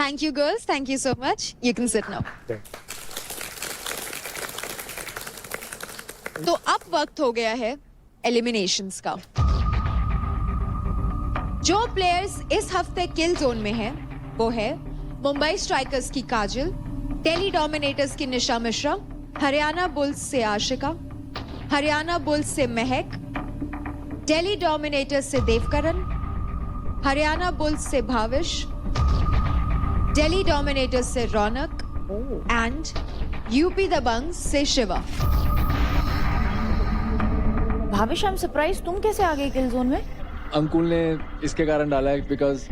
Thank you, girls. Thank you so much. You can sit now. तो अब वक्त हो गया है एलिमिनेशंस का। जो प्लेयर्स इस हफ्ते किल जोन में हैं, वो है मुंबई स्ट्राइकर्स की काजल, दिल्ली डोमिनेटर्स की निशा मिश्रा, हरियाणा बुल्स से आशिका, हरियाणा बुल्स से महक, दिल्ली डोमिनेटर्स से देवकरण, हरियाणा बुल्स से भाविश, दिल्ली डोमिनेटर्स से रौनक एंड यूपी दबंग से Shiva. Bhavish, I am surprise, तुम कैसे आ गए किल जोन में? अंकुल ने इसके कारण डाला है बिकॉज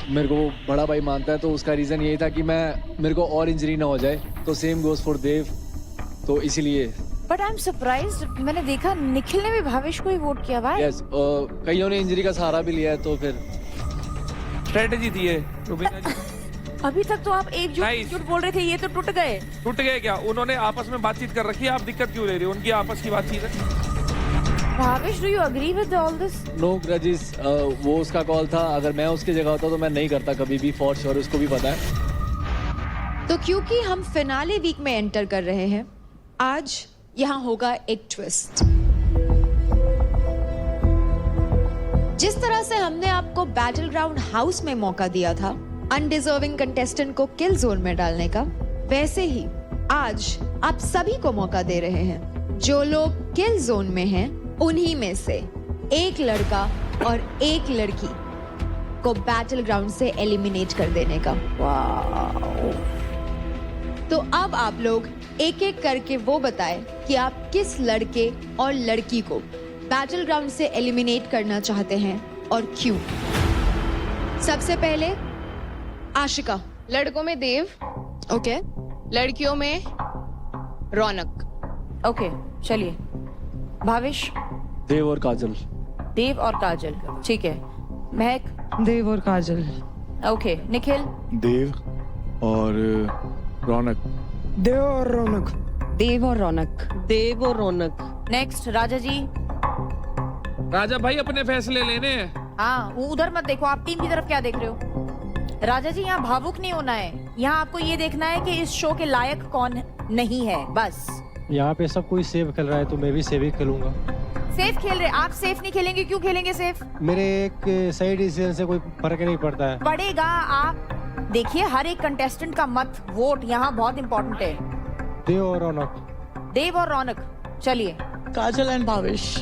मेरे को बड़ा भाई मानता है, तो उसका रीजन यही था कि मेरे को और इंजरी ना हो जाए, तो सेम गोज फॉर देव, तो इसीलिए। बट आई एम सरप्राइज, मैंने देखा निखिल ने भी भाविश को ही वोट किया। भाई यस, कईयों ने इंजरी का सहारा भी लिया है, तो फिर स्ट्रेटेजी थी ये रुबीना जी। अभी तक तो आप एक झूठ बोल रहे थे, ये तो टूट गए। टूट गए क्या? उन्होंने आपस में बातचीत कर रखी है, आप दिक्कत क्यों ले रही हो? उनकी आपस की बातचीत है। Bhavish, do you agree with all this? No grudges, वो उसका कॉल था। अगर मैं उसकी जगह होता तो मैं नहीं करता कभी भी, फॉर श्योर, उसको भी पता है। तो क्योंकि हम फिनाले वीक में एंटर कर रहे हैं, आज यहां होगा एक ट्विस्ट। जिस तरह से हमने आपको बैटल ग्राउंड हाउस में मौका दिया था अनडिजर्विंग कंटेस्टेंट को किल जोन में डालने का, वैसे ही आज आप सभी को मौका दे रहे हैं। जो लोग किल जोन में हैं, उन्हीं में से एक लड़का और एक लड़की को बैटल ग्राउंड से एलिमिनेट कर देने का। वाओ। तो अब आप लोग एक एक करके वो बताएं कि आप किस लड़के और लड़की को बैटल ग्राउंड से एलिमिनेट करना चाहते हैं और क्यों। सबसे पहले आशिका। लड़कों में देव, ओके। लड़कियों में रौनक। ओके, चलिए। भाविश? देव और काजल। देव और काजल, ठीक है। महक? देव और काजल। ओके। निखिल? देव और रौनक। देव और रौनक। देव और रौनक। देव और रौनक। नेक्स्ट राजा जी। राजा भाई, अपने फैसले लेने हैं। हाँ, उधर मत देखो, आप टीम की तरफ क्या देख रहे हो? राजा जी, यहाँ भावुक नहीं होना है, यहाँ आपको ये देखना है कि इस शो के लायक कौन नहीं है, बस। यहाँ पे सब कोई सेव खेल रहा है, तो मैं भी सेव ही खेलूंगा। सेफ खेल रहे? आप सेफ नहीं खेलेंगे, क्यों खेलेंगे सेफ? मेरे एक सही डिसीजन से कोई फर्क नहीं पड़ता है। पड़ेगा। आप देखिए, हर एक कंटेस्टेंट का मत, वोट यहाँ बहुत इंपॉर्टेंट है। देव और रौनक। देव और रौनक, चलिए। Kajal and Bhavish.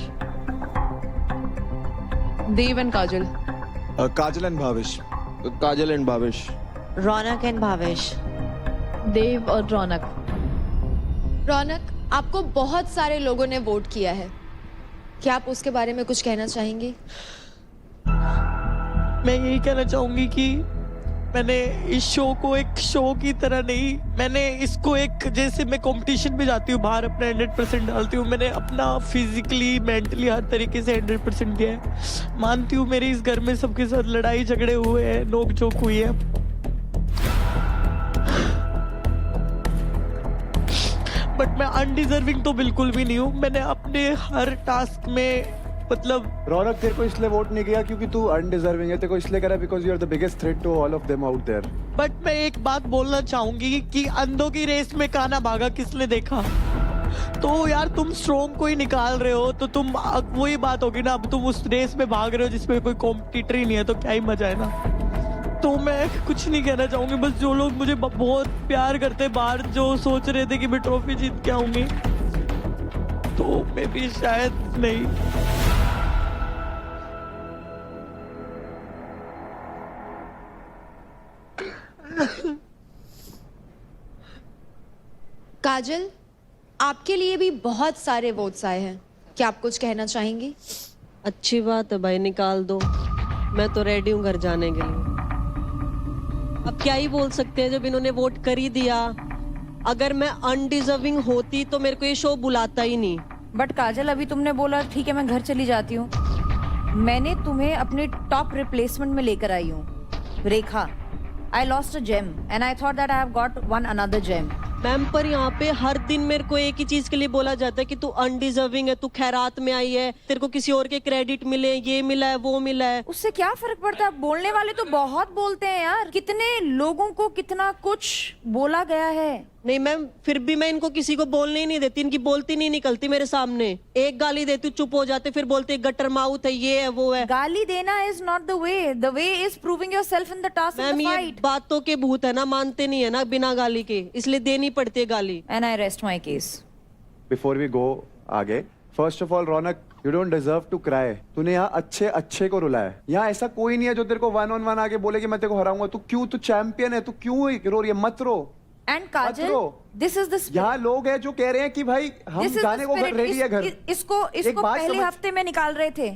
Dev and Kajal. Kajal and Bhavish. Kajal and Bhavish. Raunak and Bhavish. Dev और रौनक। रौनक, आपको बहुत सारे लोगों ने वोट किया है, क्या आप उसके बारे में कुछ कहना चाहेंगी? मैं यही कहना चाहूंगी कि मैंने इस शो को एक शो की तरह नहीं, मैंने इसको एक, जैसे मैं कंपटीशन में जाती हूँ बाहर अपना 100% डालती हूँ, मैंने अपना फिजिकली मेंटली हर तरीके से 100% दिया है। मानती हूँ मेरे इस घर में सबके साथ लड़ाई झगड़े हुए हैं, नोक झोंक हुई है, बट मैं अनडिजर्विंग तो बिल्कुल भी नहीं हूँ। मैंने अपने हर टास्क में, मतलब रौनक, तेरे को इसलिए वोट नहीं किया क्योंकि तू अनडिजर्विंग है, तेरे को इसलिए करा because you are the biggest threat to all of them out there. But मैं एक बात बोलना चाहूंगी कि अंधों की रेस में काना भागा किसने देखा? तो यार तुम स्ट्रोंग को ही निकाल रहे हो, तो तुम वही बात होगी ना, अब तुम उस रेस में भाग रहे हो जिसमें कोई कॉम्पिटिटर ही नहीं है, तो क्या ही मजा है ना। तो मैं कुछ नहीं कहना चाहूंगी, बस जो लोग मुझे बहुत प्यार करते बाहर, जो सोच रहे थे कि मैं ट्रॉफी जीत के आऊंगी, तो मैं भी शायद नहीं। काजल, आपके लिए भी बहुत सारे वोट्स आए हैं, क्या आप कुछ कहना चाहेंगी? अच्छी बात है भाई, निकाल दो, मैं तो रेडी हूँ घर जाने के लिए। अब क्या ही बोल सकते हैं जब इन्होंने वोट कर ही दिया। अगर मैं अनडिजर्विंग होती तो मेरे को ये शो बुलाता ही नहीं। बट काजल, अभी तुमने बोला ठीक है मैं घर चली जाती हूँ, मैंने तुम्हें अपने टॉप रिप्लेसमेंट में लेकर आई हूँ, रेखा। I lost a gem and I thought that I have got one another gem. Ma'am पर यहाँ पे हर दिन मेरे को एक ही चीज के लिए बोला जाता है कि तू अनडिजर्विंग है, तू खैरात में आई है, तेरे को किसी और के क्रेडिट मिले, ये मिला है, वो मिला है। उससे क्या फर्क पड़ता है? बोलने वाले तो बहुत बोलते हैं यार, कितने लोगों को कितना कुछ बोला गया है। नहीं मैम, फिर भी मैं इनको किसी को बोलने ही नहीं देती, इनकी बोलती नहीं निकलती मेरे सामने। एक गाली देती हूँ, चुप हो जाते, फिर बोलते गटर माउथ है, ये है, वो है। गाली देना is not the way is proving yourself in the task in ma'am the ये फाइट। बातों के भूत है ना, मानते नहीं है ना बिना गाली के, इसलिए देनी पड़ती है गाली। And I rest my case. Before we go आगे, first of all Raunak, you don't deserve to cry. तूने यहाँ अच्छे अच्छे को रुलाया है। यहाँ ऐसा कोई नहीं है जो तेरे को 1-on-1 आगे बोले कि मैं तेरे को हराऊंगा। तू चैंपियन है, तू क्यों रो रही है? मत रो। And Kajal, this is the यहाँ लोग हैं जो कह रहे हैं कि भाई हम गाने को रेडी है घर। इसको पहले हफ्ते में निकाल रहे थे।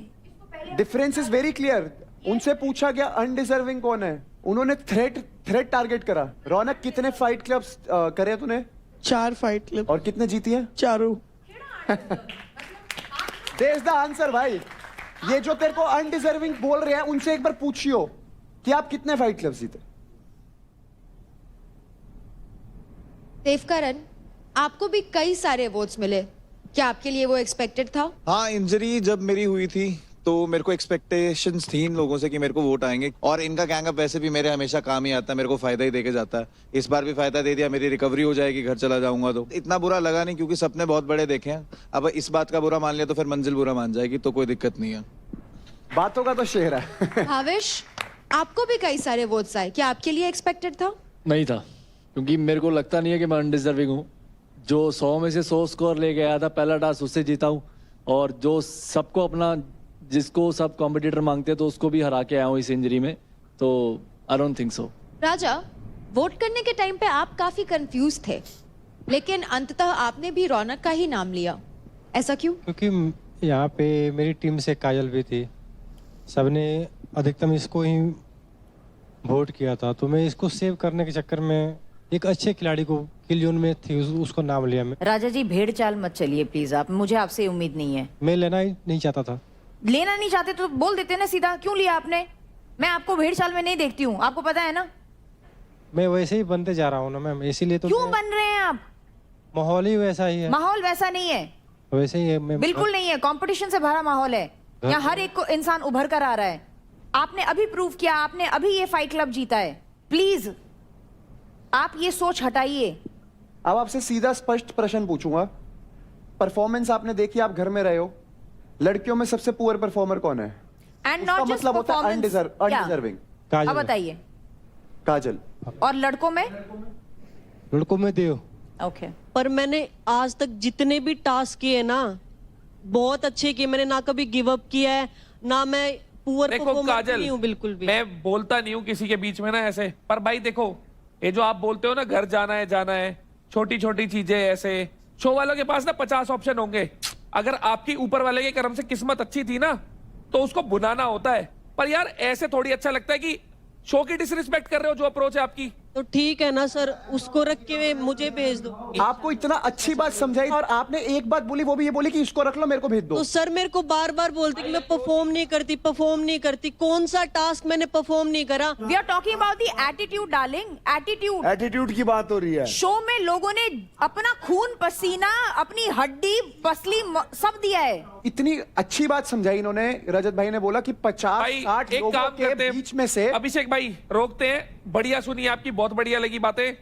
Difference is very clear. उनसे पूछा गया अनडिजर्विंग कौन है, उन्होंने थ्रेट टारगेट करा। रौनक, कितने फाइट क्लब्स करे तूने? 4 फाइट क्लब। और कितने जीती है? चारों। There's the answer भाई। ये जो तेरे को अनडिजर्विंग बोल रहे हैं उनसे एक बार पूछियो कि आप कितने फाइट क्लब्स जीते। देवकरण, आपको भी कई सारे वोट्स मिले, क्या आपके लिए वो एक्सपेक्टेड था? हाँ, इंजरी जब मेरी हुई थी तो मेरे को एक्सपेक्टेशंस थी इन लोगों से कि मेरे को वोट आएंगे, और इनका गैंग अप वैसे भी मेरे हमेशा काम ही आता है, मेरे को फायदा ही देके जाता है। इस बार भी फायदा दे दिया, मेरी रिकवरी हो जाएगी, घर चला जाऊंगा। तो इतना बुरा लगा नहीं, क्योंकि सपने बहुत बड़े देखे हैं। अब इस बात का बुरा मान लिया तो फिर मंजिल बुरा मान जाएगी, तो कोई दिक्कत नहीं है। बातों का तो शेर है। भावेश, आपको भी कई सारे वोट्स आए, क्या आपके लिए एक्सपेक्टेड था? नहीं था, क्योंकि मेरे को लगता नहीं है कि मैं अनडिजर्विंग हूँ। जो 100 में से 100 स्कोर ले गया था पहला टास्क, उससे जीता हूँ, और जो सबको अपना, जिसको सब कॉम्पिटिटर मांगते हैं, तो उसको भी हरा के आया हूँ इस इंजरी में। तो I don't think so. Raja, vote करने के टाइम पे आप काफी कंफ्यूज थे, लेकिन अंततः आपने भी रौनक का ही नाम लिया, ऐसा क्यों? क्योंकि यहाँ पे मेरी टीम से काजल भी थी, सबने अधिकतम इसको ही वोट किया था, तो मैं इसको सेव करने के चक्कर में एक अच्छे खिलाड़ी को किल जोन में थी, उसको नाम लिया मैं। राजा जी, भेड़ चाल मत चलिए प्लीज, आप, मुझे आपसे उम्मीद नहीं है। मैं लेना ही नहीं चाहता था। लेना नहीं चाहते तो बोल देते ना सीधा, क्यों लिया आपने? मैं आपको भेड़ चाल में नहीं देखती हूँ, आपको पता है ना। मैं वैसे ही बनते जा रहा हूँ ना मैम, इसीलिए तो। क्यों बन रहे हैं आप? माहौल ही वैसा ही है। माहौल वैसा नहीं है, वैसे ही है मैं। बिल्कुल नहीं है, कंपटीशन से भरा माहौल है यहाँ, हर एक को इंसान उभर कर आ रहा है। आपने अभी प्रूव किया, आपने अभी ये फाइट क्लब जीता है। प्लीज आप ये सोच हटाइए। अब आपसे सीधा स्पष्ट प्रश्न पूछूंगा, परफॉर्मेंस आपने देखी, आप घर में रहे हो, लड़कियों में सबसे पुअर परफॉर्मर कौन है? एंड नॉट जस्ट मतलब होता है अनडिजर्विंग। काजल। अब बताइए। काजल। और लड़कों में? लड़कों में देव। ओके। पर मैंने आज तक जितने भी टास्क किए ना, बहुत अच्छे किए। मैंने ना कभी गिव अप किया है, ना मैं पुअर देखो परफॉर्मर काजल, नहीं हूँ बिल्कुल भी। मैं बोलता नहीं हूँ किसी के बीच में ना ऐसे, पर भाई देखो, ये जो आप बोलते हो ना, घर जाना है, छोटी छोटी चीजें ऐसे, शो वालों के पास ना 50 ऑप्शन होंगे। अगर आपकी ऊपर वाले के कर्म से किस्मत अच्छी थी ना, तो उसको बुलाना होता है। पर यार ऐसे थोड़ी अच्छा लगता है कि शो की डिसरिस्पेक्ट कर रहे हो, जो अप्रोच है आपकी। तो ठीक है ना सर, उसको रख के मुझे भेज दो। आपको इतना अच्छी बात समझाई और आपने एक बात बोली, वो भी ये बोली कि इसको रख लो, मेरे को भेज दो। तो सर मेरे को बार बार बोलते कि मैं परफॉर्म नहीं करती। कौन सा टास्क मैंने परफॉर्म नहीं करा? We are talking about the attitude darling, attitude. Attitude की बात हो रही है। शो में लोगों ने अपना खून पसीना, अपनी हड्डी पसली सब दिया है। इतनी अच्छी बात समझाई इन्होंने। रजत भाई ने बोला कि 50-60 एक लोगों काम के करते हैं, बीच में से। अभिषेक भाई रोकते हैं, बढ़िया सुनी आपकी, बहुत बढ़िया लगी बातें,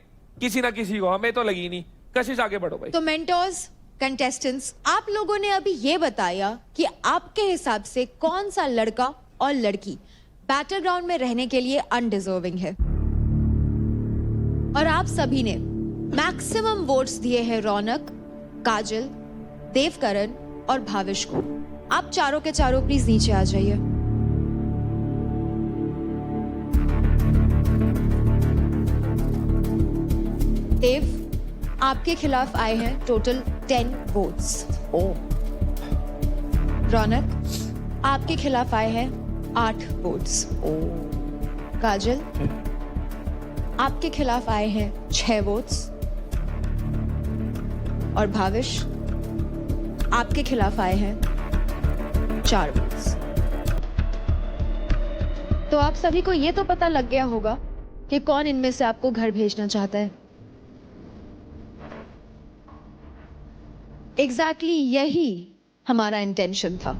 किसी ना किसी को, हमें तो लगी नहीं। कशिश आगे बढ़ो भाई। तो मेंटर्स, कंटेस्टेंट्स, आप लोगों ने अभी ये बताया कि आपके हिसाब से कौन सा लड़का और लड़की बैटल ग्राउंड में रहने के लिए अनडिजर्विंग है, और आप सभी ने मैक्सिमम वोट्स दिए हैं रौनक, काजल, देवकरण और भाविश को। आप चारों के चारों प्लीज नीचे आ जाइए। देव, आपके खिलाफ आए हैं टोटल 10 वोट्स। रौनक, आपके खिलाफ आए हैं 8 वोट्स। काजल, आपके खिलाफ आए हैं 6 वोट्स। और भाविश, आपके खिलाफ आए हैं 4 वोट्स। तो आप सभी को ये तो पता लग गया होगा कि कौन इनमें से आपको घर भेजना चाहता है। एग्जैक्टली यही हमारा इंटेंशन था।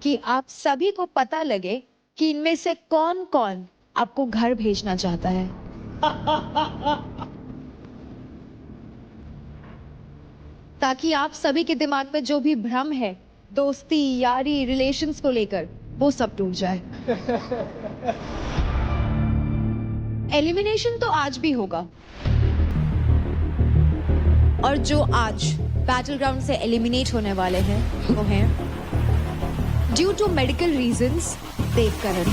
कि आप सभी को पता लगे कि इनमें से कौन कौन आपको घर भेजना चाहता है। ताकि आप सभी के दिमाग में जो भी भ्रम है दोस्ती, यारी, रिलेशंस को लेकर, वो सब टूट जाए। एलिमिनेशन तो आज भी होगा, और जो आज बैटल ग्राउंड से एलिमिनेट होने वाले हैं वो हैं due to medical reasons Devkaran.